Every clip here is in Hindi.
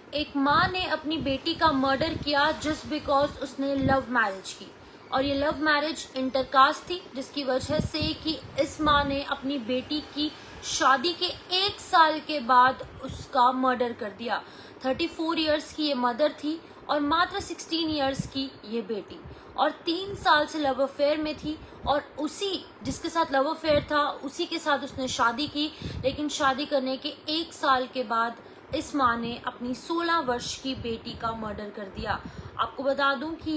एक माँ ने अपनी बेटी का मर्डर किया जस्ट बिकॉज उसने लव मैरिज की, और ये लव मैरिज इंटरकास्ट थी, जिसकी वजह से कि इस माँ ने अपनी बेटी की शादी के 1 साल के बाद उसका मर्डर कर दिया। 34 इयर्स की ये मदर थी और मात्र 16 इयर्स की ये बेटी, और 3 साल से लव अफेयर में थी, और उसी जिसके साथ लव अफेयर था उसी के साथ उसने शादी की। लेकिन शादी करने के 1 साल के बाद इस माँ ने अपनी 16 वर्ष की बेटी का मर्डर कर दिया। आपको बता दूं कि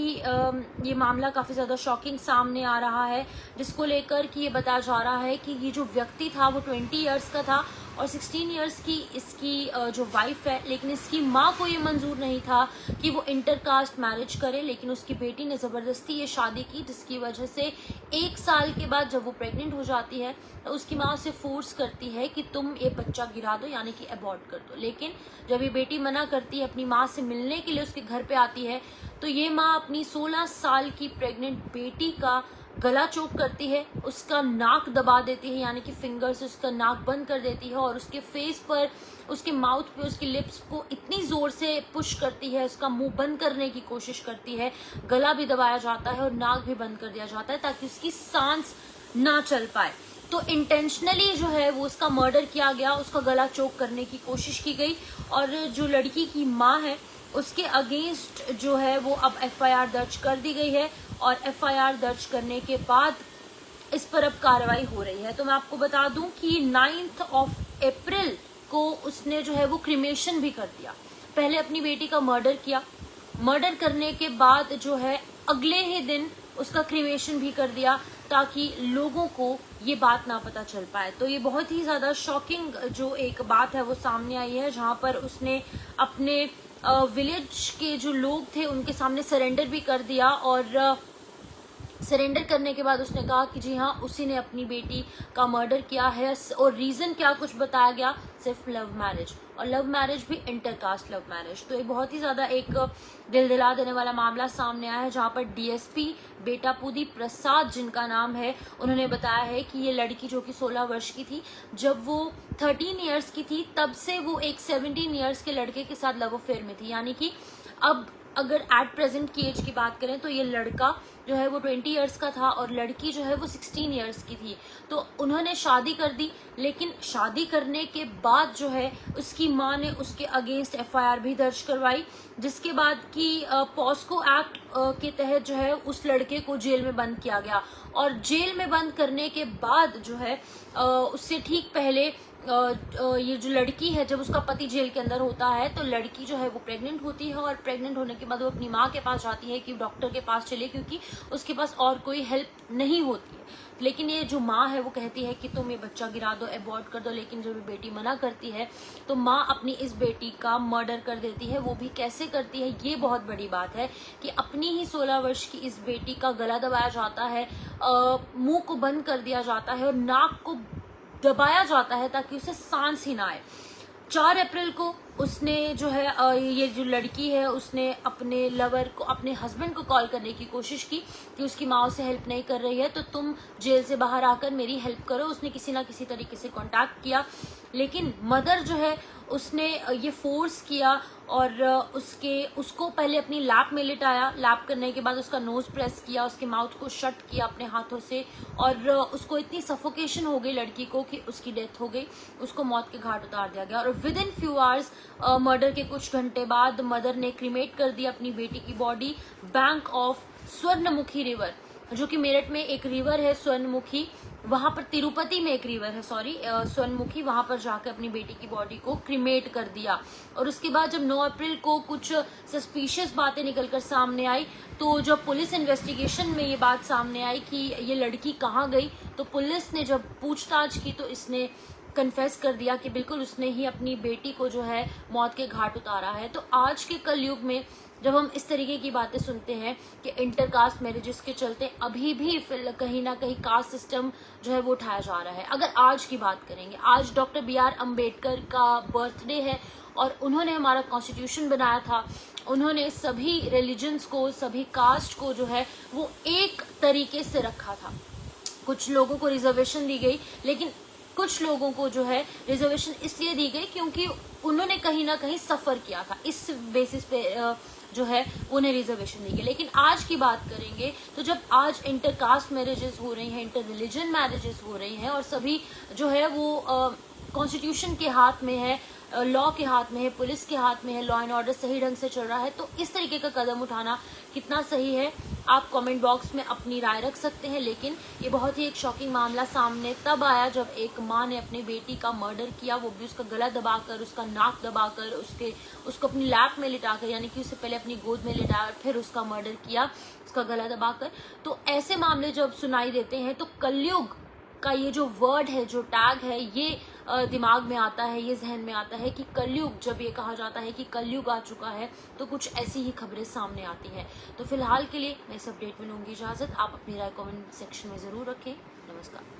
ये मामला काफ़ी ज़्यादा शॉकिंग सामने आ रहा है, जिसको लेकर कि ये बताया जा रहा है कि ये जो व्यक्ति था वो 20 इयर्स का था और 16 इयर्स की इसकी जो वाइफ है। लेकिन इसकी माँ को ये मंजूर नहीं था कि वो इंटरकास्ट मैरिज करे, लेकिन उसकी बेटी ने ज़बरदस्ती ये शादी की, जिसकी वजह से 1 साल के बाद जब वो प्रेग्नेंट हो जाती है तो उसकी माँ उसे फोर्स करती है कि तुम ये बच्चा गिरा दो, यानी कि अबॉर्ट कर दो। लेकिन जब ये बेटी मना करती है, अपनी माँ से मिलने के लिए उसके घर पे आती है, तो ये माँ अपनी 16 साल की प्रेग्नेंट बेटी का गला चोक करती है, उसका नाक दबा देती है, यानी कि फिंगर से उसका नाक बंद कर देती है, और उसके फेस पर, उसके माउथ पे, उसकी लिप्स को इतनी जोर से पुश करती है, उसका मुंह बंद करने की कोशिश करती है, गला भी दबाया जाता है और नाक भी बंद कर दिया जाता है ताकि उसकी सांस ना चल पाए। तो इंटेंशनली जो है वो उसका मर्डर किया गया, उसका गला चोक करने की कोशिश की गई, और जो लड़की की माँ है उसके अगेंस्ट जो है वो अब FIR दर्ज कर दी गई है, और FIR दर्ज करने के बाद इस पर अब कार्रवाई हो रही है। तो मैं आपको बता दूं कि 9 अप्रैल को उसने जो है वो क्रिमेशन भी कर दिया। पहले अपनी बेटी का मर्डर किया, मर्डर करने के बाद जो है अगले ही दिन उसका क्रिमेशन भी कर दिया ताकि लोगों को ये बात ना पता चल पाए। तो ये बहुत ही ज़्यादा शॉकिंग जो एक बात है वो सामने आई है, जहाँ पर उसने अपने विलेज के जो लोग थे उनके सामने सरेंडर भी कर दिया, और सरेंडर करने के बाद उसने कहा कि जी हाँ, उसी ने अपनी बेटी का मर्डर किया है। और रीज़न क्या कुछ बताया गया, सिर्फ लव मैरिज, और लव मैरिज भी इंटरकास्ट लव मैरिज। तो ये बहुत ही ज़्यादा एक दिल दिला देने वाला मामला सामने आया है, जहाँ पर DSP बेटापुदी प्रसाद जिनका नाम है, उन्होंने बताया है कि ये लड़की जो कि 16 वर्ष की थी, जब वो 13 इयर्स की थी तब से वो एक 17 इयर्स के लड़के के साथ लव अफेयर में थी। यानी कि अब अगर एट प्रेजेंट की एज की बात करें तो ये लड़का जो है वो 20 इयर्स का था और लड़की जो है वो 16 इयर्स की थी। तो उन्होंने शादी कर दी, लेकिन शादी करने के बाद जो है उसकी माँ ने उसके अगेंस्ट FIR भी दर्ज करवाई, जिसके बाद कि पॉस्को एक्ट के तहत जो है उस लड़के को जेल में बंद किया गया। और जेल में बंद करने के बाद जो है उससे ठीक पहले ये जो लड़की है, जब उसका पति जेल के अंदर होता है तो लड़की जो है वो प्रेग्नेंट होती है, और प्रेग्नेंट होने के बाद वो अपनी माँ के पास जाती है कि डॉक्टर के पास चले, क्योंकि उसके पास और कोई हेल्प नहीं होती है। लेकिन ये जो माँ है वो कहती है कि तुम ये बच्चा गिरा दो, अबॉर्ट कर दो। लेकिन जब ये बेटी मना करती है तो माँ अपनी इस बेटी का मर्डर कर देती है। वो भी कैसे करती है, ये बहुत बड़ी बात है कि अपनी ही 16 वर्ष की इस बेटी का गला दबाया जाता है, मुंह को बंद कर दिया जाता है और नाक को दबाया जाता है ताकि उसे सांस ही ना आए। 4 अप्रैल को उसने जो है ये जो लड़की है उसने अपने लवर को, अपने हस्बैंड को कॉल करने की कोशिश की कि उसकी माँ उसे हेल्प नहीं कर रही है, तो तुम जेल से बाहर आकर मेरी हेल्प करो। उसने किसी ना किसी तरीके से कांटेक्ट किया, लेकिन मदर जो है उसने ये फोर्स किया और उसको पहले अपनी लैप में लिटाया। लैप करने के बाद उसका नोज प्रेस किया, उसके माउथ को शट किया अपने हाथों से, और उसको इतनी सफोकेशन हो गई लड़की को कि उसकी डेथ हो गई। उसको मौत के घाट उतार दिया गया, और with in few hours, murder के कुछ घंटे बाद, मदर ने क्रीमेट कर दी अपनी बेटी की body bank of Swarnamukhi river, जो कि मेरठ में एक रिवर है स्वर्णमुखी, वहां पर तिरुपति में एक रिवर है स्वर्णमुखी, वहां पर जाकर अपनी बेटी की बॉडी को क्रीमेट कर दिया। और उसके बाद जब 9 अप्रैल को कुछ सस्पिशियस बातें निकलकर सामने आई, तो जब पुलिस इन्वेस्टिगेशन में ये बात सामने आई कि ये लड़की कहाँ गई, तो पुलिस ने जब पूछताछ की तो इसने कन्फेस कर दिया कि बिल्कुल उसने ही अपनी बेटी को जो है मौत के घाट उतारा है। तो आज के कल युग में जब हम इस तरीके की बातें सुनते हैं कि इंटरकास्ट मैरिजेस के चलते अभी भी कहीं ना कहीं कास्ट सिस्टम जो है वो उठाया जा रहा है। अगर आज की बात करेंगे, आज डॉक्टर BR अम्बेडकर का बर्थडे है और उन्होंने हमारा कॉन्स्टिट्यूशन बनाया था। उन्होंने सभी रिलीजन्स को, सभी कास्ट को जो है वो एक तरीके से रखा था। कुछ लोगों को रिजर्वेशन दी गई, लेकिन कुछ लोगों को जो है रिजर्वेशन इसलिए दी गई क्योंकि उन्होंने कहीं ना कहीं सफर किया था, इस बेसिस पे जो है उन्हें रिजर्वेशन दी गई। लेकिन आज की बात करेंगे तो जब आज इंटरकास्ट मैरिजेस हो रही हैं, इंटर रिलीजन मैरिजेस हो रही हैं और सभी जो है वो कॉन्स्टिट्यूशन के हाथ में है, लॉ के हाथ में है, पुलिस के हाथ में है, लॉ एंड ऑर्डर सही ढंग से चल रहा है, तो इस तरीके का कदम उठाना कितना सही है आप कमेंट बॉक्स में अपनी राय रख सकते हैं। लेकिन ये बहुत ही एक शॉकिंग मामला सामने तब आया जब एक माँ ने अपनी बेटी का मर्डर किया, वो भी उसका गला दबाकर, उसका नाक दबाकर, उसको अपनी लैप में लिटाकर, यानी कि उससे पहले अपनी गोद में लिटाकर फिर उसका मर्डर किया, उसका गला दबाकर। तो ऐसे मामले जब सुनाई देते हैं तो कलयुग का ये जो वर्ड है, जो टैग है, ये दिमाग में आता है, ये जहन में आता है कि कलयुग, जब ये कहा जाता है कि कलयुग आ चुका है तो कुछ ऐसी ही खबरें सामने आती हैं। तो फिलहाल के लिए मैं इस अपडेट में लूंगी इजाजत। आप अपनी राय कमेंट सेक्शन में जरूर रखें। नमस्कार।